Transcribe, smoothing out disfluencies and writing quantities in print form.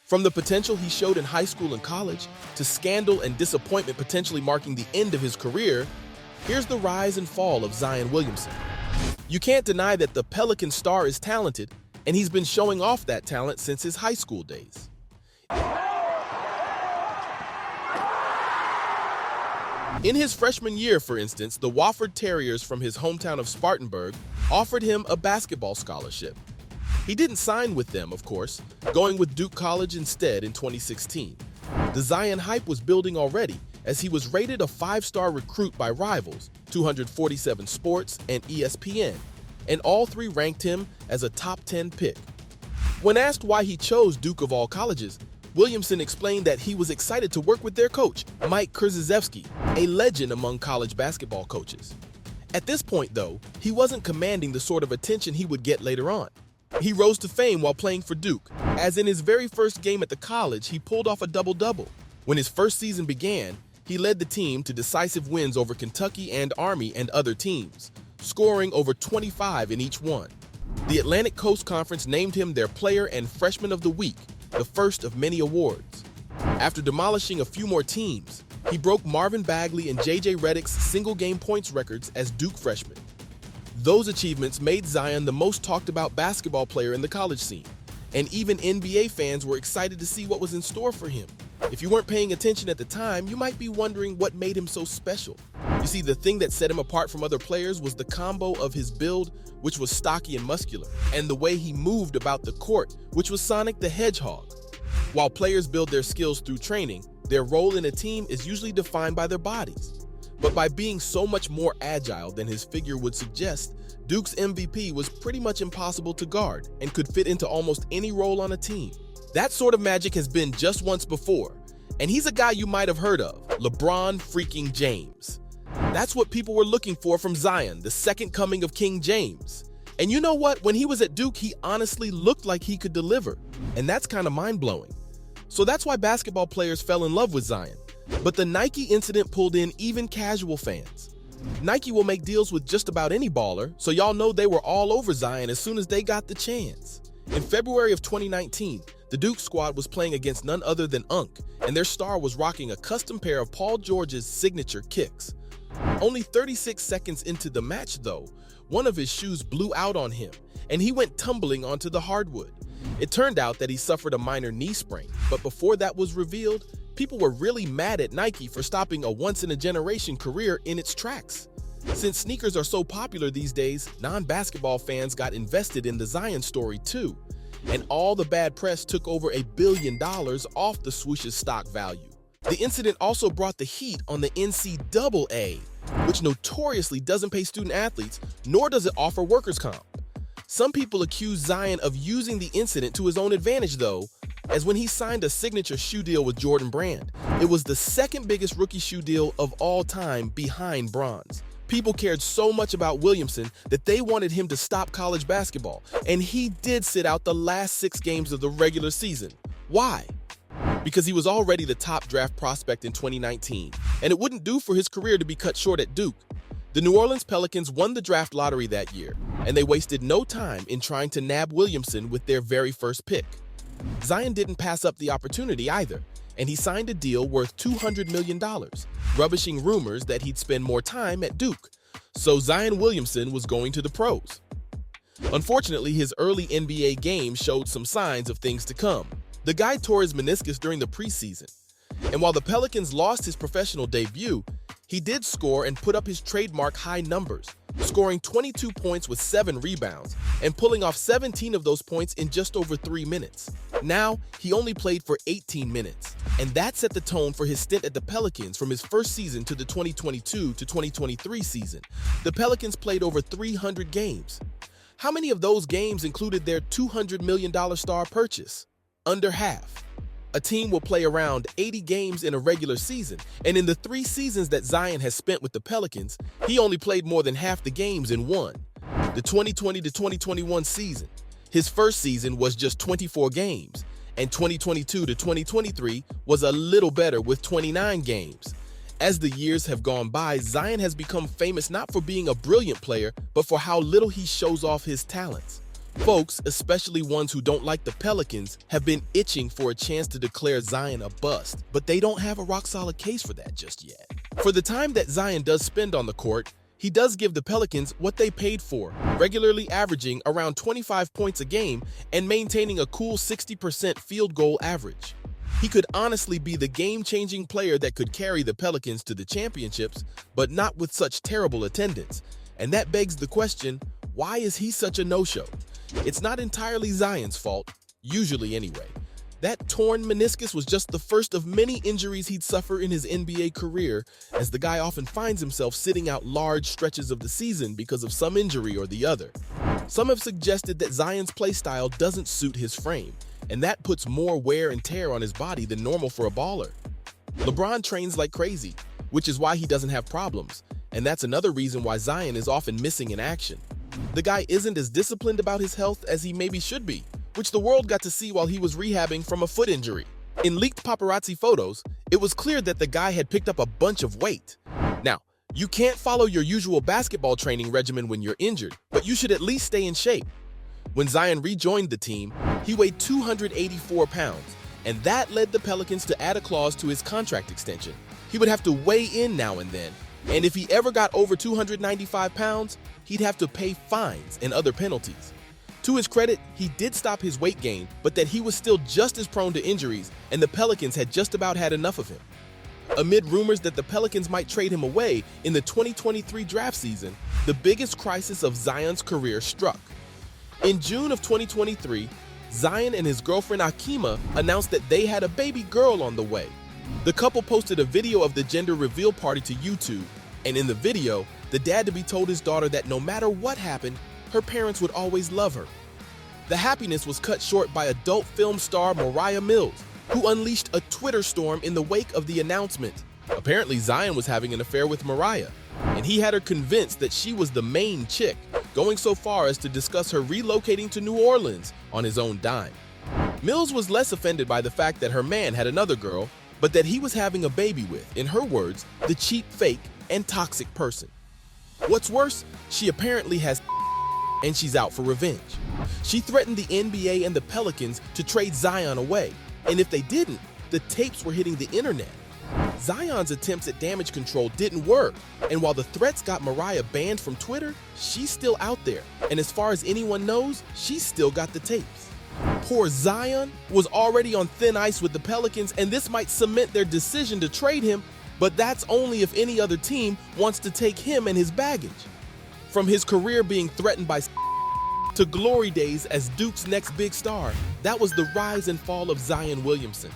From the potential he showed in high school and college, to scandal and disappointment potentially marking the end of his career, here's the rise and fall of Zion Williamson. You can't deny that the Pelican star is talented, and he's been showing off that talent since his high school days. In his freshman year, for instance, the Wofford Terriers from his hometown of Spartanburg offered him a basketball scholarship. He didn't sign with them, of course, going with Duke College instead in 2016. The Zion hype was building already, as he was rated a 5-star recruit by rivals, 247 Sports and ESPN, and all three ranked him as a top 10 pick. When asked why he chose Duke of all colleges, Williamson explained that he was excited to work with their coach, Mike Krzyzewski, a legend among college basketball coaches. At this point, though, he wasn't commanding the sort of attention he would get later on. He rose to fame while playing for Duke, as in his very first game at the college, he pulled off a double-double. When his first season began, he led the team to decisive wins over Kentucky and Army and other teams, scoring over 25 in each one. The Atlantic Coast Conference named him their Player and Freshman of the Week, the first of many awards. After demolishing a few more teams, he broke Marvin Bagley and J.J. Redick's single-game points records as Duke freshman. Those achievements made Zion the most talked-about basketball player in the college scene, and even NBA fans were excited to see what was in store for him. If you weren't paying attention at the time, you might be wondering what made him so special. You see, the thing that set him apart from other players was the combo of his build, which was stocky and muscular, and the way he moved about the court, which was Sonic the Hedgehog. While players build their skills through training, their role in a team is usually defined by their bodies. But by being so much more agile than his figure would suggest, Duke's MVP was pretty much impossible to guard and could fit into almost any role on a team. That sort of magic has been just once before, and he's a guy you might have heard of, LeBron freaking James. That's what people were looking for from Zion, the second coming of King James. And you know what? When he was at Duke, he honestly looked like he could deliver, and that's kind of mind-blowing. So that's why basketball players fell in love with Zion. But the Nike incident pulled in even casual fans. Nike will make deals with just about any baller, so y'all know they were all over Zion as soon as they got the chance. In February of 2019, the Duke squad was playing against none other than Unk, and their star was rocking a custom pair of Paul George's signature kicks. Only 36 seconds into the match, though, one of his shoes blew out on him, and he went tumbling onto the hardwood. It turned out that he suffered a minor knee sprain, but before that was revealed, people were really mad at Nike for stopping a once-in-a-generation career in its tracks. Since sneakers are so popular these days, non-basketball fans got invested in the Zion story too, and all the bad press took over $1 billion off the swoosh's stock value. The incident also brought the heat on the NCAA, which notoriously doesn't pay student athletes, nor does it offer workers' comp. Some people accuse Zion of using the incident to his own advantage, though, as when he signed a signature shoe deal with Jordan Brand. It was the second biggest rookie shoe deal of all time behind bronze. People cared so much about Williamson that they wanted him to stop college basketball, and he did sit out the last 6 games of the regular season. Why? Because he was already the top draft prospect in 2019, and it wouldn't do for his career to be cut short at Duke. The New Orleans Pelicans won the draft lottery that year, and they wasted no time in trying to nab Williamson with their very first pick. Zion didn't pass up the opportunity either, and he signed a deal worth $200 million, rubbishing rumors that he'd spend more time at Duke. So Zion Williamson was going to the pros. Unfortunately, his early NBA games showed some signs of things to come. The guy tore his meniscus during the preseason, and while the Pelicans lost his professional debut, he did score and put up his trademark high numbers, scoring 22 points with 7 rebounds and pulling off 17 of those points in just over 3 minutes. Now, he only played for 18 minutes, and that set the tone for his stint at the Pelicans from his first season to the 2022 to 2023 season. The Pelicans played over 300 games. How many of those games included their $200 million star purchase? Under half. A team will play around 80 games in a regular season, and in the 3 seasons that Zion has spent with the Pelicans, he only played more than half the games in one. The 2020 to 2021 season, his first season was just 24 games, and 2022 to 2023 was a little better with 29 games. As the years have gone by, Zion has become famous not for being a brilliant player, but for how little he shows off his talents. Folks, especially ones who don't like the Pelicans, have been itching for a chance to declare Zion a bust, but they don't have a rock-solid case for that just yet. For the time that Zion does spend on the court, he does give the Pelicans what they paid for, regularly averaging around 25 points a game and maintaining a cool 60% field goal average. He could honestly be the game-changing player that could carry the Pelicans to the championships, but not with such terrible attendance. And that begs the question, why is he such a no-show? It's not entirely Zion's fault, usually anyway. That torn meniscus was just the first of many injuries he'd suffer in his NBA career, as the guy often finds himself sitting out large stretches of the season because of some injury or the other. Some have suggested that Zion's play style doesn't suit his frame, and that puts more wear and tear on his body than normal for a baller. LeBron trains like crazy, which is why he doesn't have problems, and that's another reason why Zion is often missing in action. The guy isn't as disciplined about his health as he maybe should be, which the world got to see while he was rehabbing from a foot injury. In leaked paparazzi photos, it was clear that the guy had picked up a bunch of weight. Now, you can't follow your usual basketball training regimen when you're injured, but you should at least stay in shape. When Zion rejoined the team, he weighed 284 pounds, and that led the Pelicans to add a clause to his contract extension. He would have to weigh in now and then, and if he ever got over 295 pounds, he'd have to pay fines and other penalties. To his credit, he did stop his weight gain, but that he was still just as prone to injuries, and the Pelicans had just about had enough of him. Amid rumors that the Pelicans might trade him away in the 2023 draft season, the biggest crisis of Zion's career struck. In June of 2023, Zion and his girlfriend Akima announced that they had a baby girl on the way. The couple posted a video of the gender reveal party to YouTube, and in the video, the dad-to-be told his daughter that no matter what happened, her parents would always love her. The happiness was cut short by adult film star Mariah Mills, who unleashed a Twitter storm in the wake of the announcement. Apparently, Zion was having an affair with Mariah, and he had her convinced that she was the main chick, going so far as to discuss her relocating to New Orleans on his own dime. Mills was less offended by the fact that her man had another girl, but that he was having a baby with, in her words, the cheap, fake, and toxic person. What's worse, she apparently has and she's out for revenge. She threatened the NBA and the Pelicans to trade Zion away, and if they didn't, the tapes were hitting the internet. Zion's attempts at damage control didn't work, and while the threats got Mariah banned from Twitter, she's still out there, and as far as anyone knows, she's still got the tapes. Poor Zion was already on thin ice with the Pelicans, and this might cement their decision to trade him, but that's only if any other team wants to take him and his baggage. From his career being threatened by to glory days as Duke's next big star, that was the rise and fall of Zion Williamson.